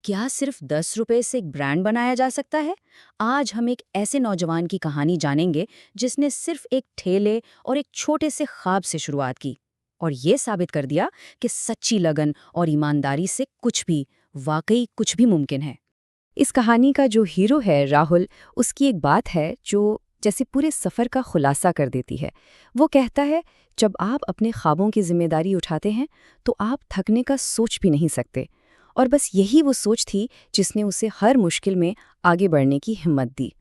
क्या सिर्फ 10 रुपए से एक ब्रांड बनाया जा सकता है? आज हम एक ऐसे नौजवान की कहानी जानेंगे जिसने सिर्फ एक ठेले और एक छोटे से ख्वाब से शुरुआत की और ये साबित कर दिया कि सच्ची लगन और ईमानदारी से कुछ भी, वाकई कुछ भी मुमकिन है। इस कहानी का जो हीरो है राहुल, उसकी एक बात है जो जैसे पूरे सफ़र का खुलासा कर देती है। वो कहता है, जब आप अपने ख्वाबों की जिम्मेदारी उठाते हैं तो आप थकने का सोच भी नहीं सकते। और बस यही वो सोच थी जिसने उसे हर मुश्किल में आगे बढ़ने की हिम्मत दी।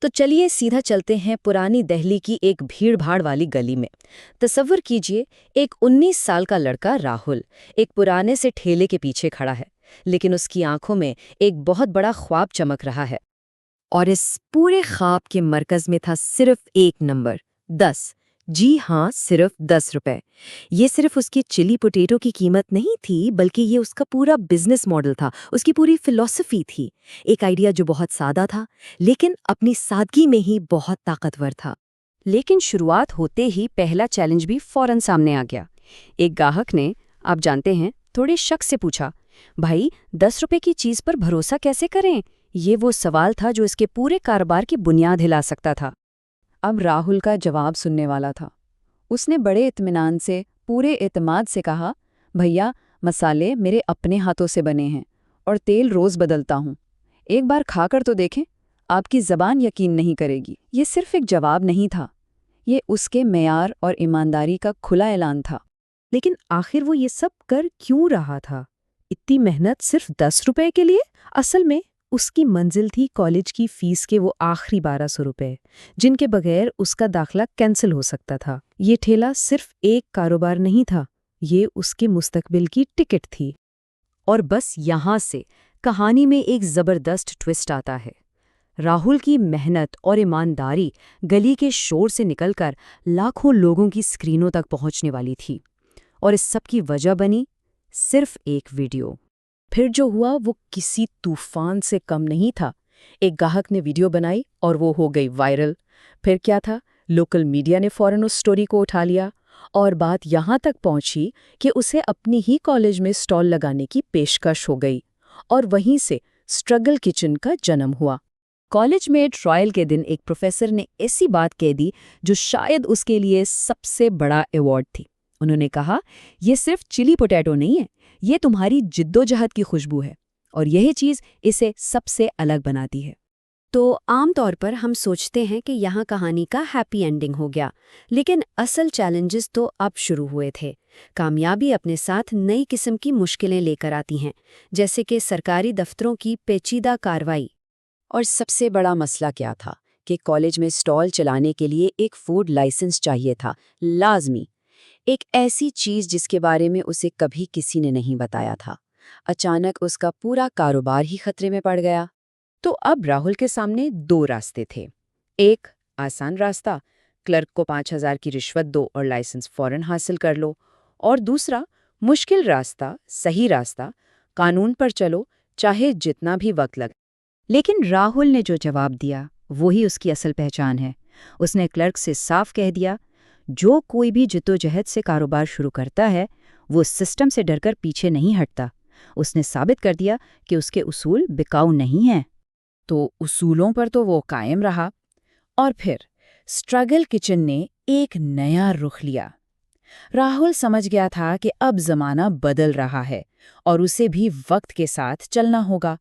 तो चलिए सीधा चलते हैं पुरानी दिल्ली की एक भीड़-भाड़ वाली गली में। तसव्वुर कीजिए, एक 19 साल का लड़का राहुल एक पुराने से ठेले के पीछे खड़ा है, लेकिन उसकी आंखों में एक बहुत बड़ा ख्वाब चमक रहा है। और इस पूरे ख्वाब के मरकज में था सिर्फ एक नंबर, 10। जी हाँ, सिर्फ 10 रुपए। ये सिर्फ उसकी चिली पोटैटो की कीमत नहीं थी, बल्कि ये उसका पूरा बिजनेस मॉडल था, उसकी पूरी फिलॉसफी थी। एक आइडिया जो बहुत सादा था, लेकिन अपनी सादगी में ही बहुत ताकतवर था। लेकिन शुरुआत होते ही पहला चैलेंज भी फौरन सामने आ गया। एक ग्राहक ने, आप जानते हैं, थोड़े शक से पूछा, भाई 10 रुपए की चीज पर भरोसा कैसे करें? ये वो सवाल था जो इसके पूरे कारोबार की बुनियाद हिला सकता था। अब राहुल का जवाब सुनने वाला था। उसने बड़े इत्मीनान से, पूरे एतमाद से कहा, भैया, मसाले मेरे अपने हाथों से बने हैं और तेल रोज बदलता हूँ। एक बार खाकर तो देखें, आपकी ज़बान यकीन नहीं करेगी। ये सिर्फ एक जवाब नहीं था, ये उसके मेयार और ईमानदारी का खुला ऐलान था। लेकिन आखिर वो ये सब कर क्यों रहा था? इतनी मेहनत सिर्फ 10 रुपए के लिए? असल में उसकी मंजिल थी कॉलेज की फीस के वो आखिरी 1200 रुपए, जिनके बगैर उसका दाखला कैंसिल हो सकता था। ये ठेला सिर्फ एक कारोबार नहीं था, ये उसके मुस्तकबिल की टिकट थी। और बस यहाँ से कहानी में एक जबरदस्त ट्विस्ट आता है। राहुल की मेहनत और ईमानदारी गली के शोर से निकलकर लाखों लोगों की स्क्रीनों तक पहुंचने वाली थी, और इस सब की वजह बनी सिर्फ एक वीडियो। फिर जो हुआ वो किसी तूफान से कम नहीं था। एक ग्राहक ने वीडियो बनाई और वो हो गई वायरल। फिर क्या था, लोकल मीडिया ने फौरन उस स्टोरी को उठा लिया और बात यहाँ तक पहुंची कि उसे अपनी ही कॉलेज में स्टॉल लगाने की पेशकश हो गई। और वहीं से स्ट्रगल किचन का जन्म हुआ। कॉलेज में ट्रायल के दिन एक प्रोफेसर ने ऐसी बात कह दी जो शायद उसके लिए सबसे बड़ा अवार्ड थी। उन्होंने कहा, ये सिर्फ चिली पोटैटो नहीं है, ये तुम्हारी जिद्दोजहद की खुशबू है, और यही चीज़ इसे सबसे अलग बनाती है। तो आमतौर पर हम सोचते हैं कि यहाँ कहानी का हैप्पी एंडिंग हो गया, लेकिन असल चैलेंजेस तो अब शुरू हुए थे। कामयाबी अपने साथ नई किस्म की मुश्किलें लेकर आती हैं, जैसे कि सरकारी दफ्तरों की पेचीदा कार्रवाई। और सबसे बड़ा मसला क्या था कि कॉलेज में स्टॉल चलाने के लिए एक फूड लाइसेंस चाहिए था, लाजमी। एक ऐसी चीज जिसके बारे में उसे कभी किसी ने नहीं बताया था। अचानक उसका पूरा कारोबार ही खतरे में पड़ गया। तो अब राहुल के सामने दो रास्ते थे। एक आसान रास्ता, क्लर्क को 5,000 की रिश्वत दो और लाइसेंस फौरन हासिल कर लो। और दूसरा मुश्किल रास्ता, सही रास्ता, कानून पर चलो, चाहे जितना भी वक्त लगे। लेकिन राहुल ने जो जवाब दिया वही उसकी असल पहचान है। उसने क्लर्क से साफ कह दिया, जो कोई भी जिद्दोजहद से कारोबार शुरू करता है वो सिस्टम से डरकर पीछे नहीं हटता। उसने साबित कर दिया कि उसके उसूल बिकाऊ नहीं हैं। तो उसूलों पर तो वो कायम रहा। और फिर स्ट्रगल किचन ने एक नया रुख लिया। राहुल समझ गया था कि अब जमाना बदल रहा है और उसे भी वक्त के साथ चलना होगा।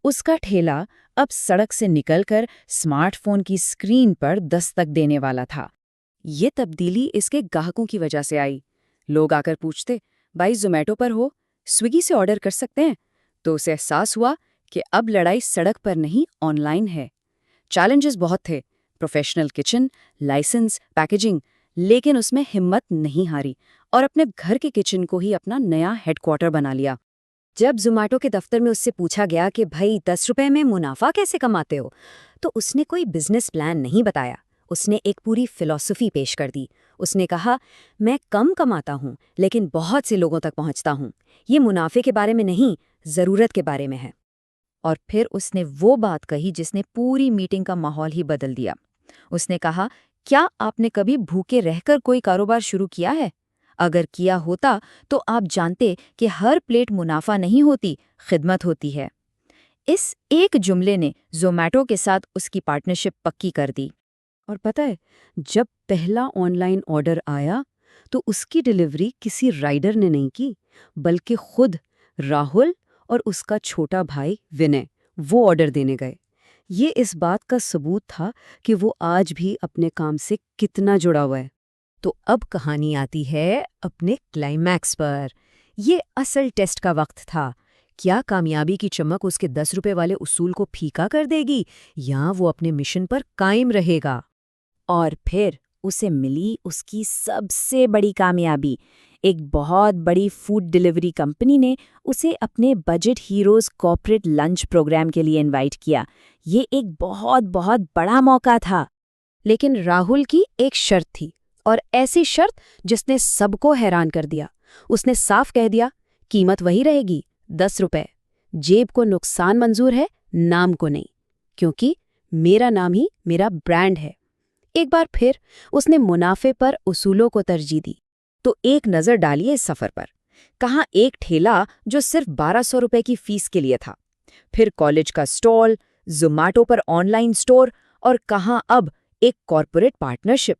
उसका ठेला अब सड़क से निकलकर स्मार्टफोन की स्क्रीन पर दस्तक देने वाला था। ये तब्दीली इसके ग्राहकों की वजह से आई। लोग आकर पूछते, भाई ज़ोमैटो पर हो, स्विगी से ऑर्डर कर सकते हैं? तो उसे एहसास हुआ कि अब लड़ाई सड़क पर नहीं, ऑनलाइन है। चैलेंजेस बहुत थे, प्रोफेशनल किचन, लाइसेंस, पैकेजिंग, लेकिन उसमें हिम्मत नहीं हारी और अपने घर के किचन को ही अपना नया हेडक्वार्टर बना लिया। जब ज़ोमैटो के दफ्तर में उससे पूछा गया कि भाई 10 रुपए में मुनाफा कैसे कमाते हो, तो उसने कोई बिजनेस प्लान नहीं बताया। उसने एक पूरी फिलॉसफी पेश कर दी। उसने कहा, मैं कम कमाता हूँ लेकिन बहुत से लोगों तक पहुँचता हूँ। ये मुनाफे के बारे में नहीं, ज़रूरत के बारे में है। और फिर उसने वो बात कही जिसने पूरी मीटिंग का माहौल ही बदल दिया। उसने कहा, क्या आपने कभी भूखे रहकर कोई कारोबार शुरू किया है? अगर किया होता तो आप जानते कि हर प्लेट मुनाफा नहीं होती, खिदमत होती है। इस एक जुमले ने ज़ोमैटो के साथ उसकी पार्टनरशिप पक्की कर दी। और पता है, जब पहला ऑनलाइन ऑर्डर आया तो उसकी डिलीवरी किसी राइडर ने नहीं की, बल्कि खुद राहुल और उसका छोटा भाई विनय वो ऑर्डर देने गए। ये इस बात का सबूत था कि वो आज भी अपने काम से कितना जुड़ा हुआ है। तो अब कहानी आती है अपने क्लाइमैक्स पर। ये असल टेस्ट का वक्त था। क्या कामयाबी की चमक उसके 10 रुपए वाले उसूल को फीका कर देगी, या वो अपने मिशन पर कायम रहेगा? और फिर उसे मिली उसकी सबसे बड़ी कामयाबी। एक बहुत बड़ी फूड डिलीवरी कंपनी ने उसे अपने budget heroes corporate lunch programme के लिए इनवाइट किया। ये एक बहुत बहुत बड़ा मौका था। लेकिन राहुल की एक शर्त थी, और ऐसी शर्त जिसने सबको हैरान कर दिया। उसने साफ कह दिया, कीमत वही रहेगी, 10 रुपए। जेब को नुकसान मंजूर है, नाम को नहीं, क्योंकि मेरा नाम ही मेरा ब्रांड है। एक बार फिर उसने मुनाफे पर उसूलों को तरजीह दी। तो एक नज़र डालिए इस सफ़र पर। कहाँ एक ठेला जो सिर्फ 1200 रुपए की फीस के लिए था, फिर कॉलेज का स्टॉल, ज़ोमैटो पर ऑनलाइन स्टोर, और कहाँ अब एक कॉर्पोरेट पार्टनरशिप।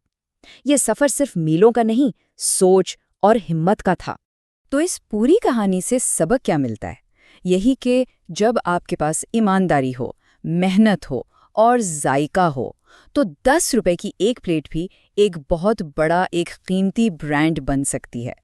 ये सफ़र सिर्फ मीलों का नहीं, सोच और हिम्मत का था। तो इस पूरी कहानी से सबक क्या मिलता है? यही कि जब आपके पास ईमानदारी हो, मेहनत हो और जायका हो, तो 10 रुपए की एक प्लेट भी एक बहुत बड़ा, एक कीमती ब्रांड बन सकती है।